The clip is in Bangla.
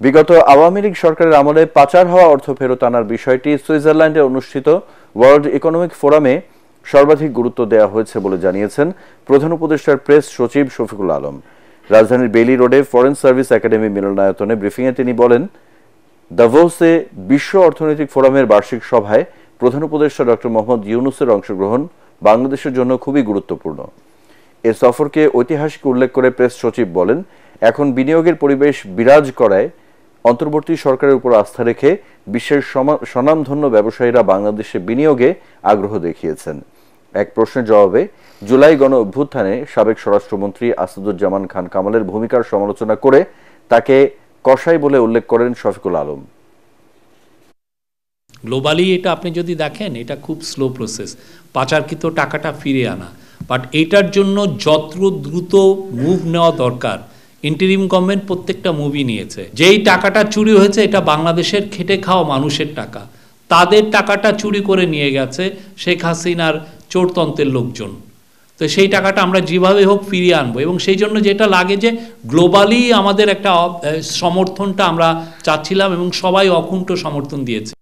বিগত আওয়ামী লীগ সরকারের আমলে পাচার হওয়া অর্থ ফেরত আনার বিষয়টি সুইজারল্যান্ডে অনুষ্ঠিত ওয়ার্ল্ড ইকোনমিক ফোরামে সর্বাধিক গুরুত্ব দেওয়া হয়েছে বলে জানিয়েছেন প্রধান উপদেষ্টার প্রেস সচিব শফিকুল আলম। রাজধানীর বেইলি রোডে ফরেন সার্ভিস একাডেমি মিলনায়তনে ব্রিফিংয়ে তিনি বলেন, দাভোসে বিশ্ব অর্থনৈতিক ফোরামের বার্ষিক সভায় প্রধান উপদেষ্টা ডক্টর মোহাম্মদ ইউনূসের অংশগ্রহণ বাংলাদেশের জন্য খুবই গুরুত্বপূর্ণ। এ সফরকে ঐতিহাসিক উল্লেখ করে প্রেস সচিব বলেন, এখন বিনিয়োগের পরিবেশ বিরাজ করায় অন্তর্বর্তী সরকারের উপর আস্থা রেখে বিশ্বের স্বনামধন্য ব্যবসায়ীরা বাংলাদেশে বিনিয়োগে আগ্রহ দেখিয়েছেন। এক প্রশ্নের জবাবে জুলাই গণ অভ্যুত্থানে সাবেক স্বরাষ্ট্রমন্ত্রী আসাদুজ্জামান খান কামালের ভূমিকার সমালোচনা করে তাকে কসাই বলে উল্লেখ করেন শফিকুল আলম। গ্লোবালি এটা আপনি যদি দেখেন, এটা খুব স্লো প্রসেস, পাচারকৃত টাকাটা ফিরে আনা। বাট এটার জন্য যত দ্রুত মুভ নেওয়া দরকার, ইন্টারিম গভর্নমেন্ট প্রত্যেকটা মুভই নিয়েছে। যেই টাকাটা চুরি হয়েছে এটা বাংলাদেশের খেটে খাওয়া মানুষের টাকা, তাদের টাকাটা চুরি করে নিয়ে গেছে শেখ হাসিনার চোরতন্ত্রের লোকজন। তো সেই টাকাটা আমরা যেভাবে হোক ফিরিয়ে আনবো, এবং সেই জন্য যেটা লাগে যে গ্লোবালি আমাদের একটা সমর্থনটা আমরা চাচ্ছিলাম এবং সবাই অকুণ্ঠ সমর্থন দিয়েছে।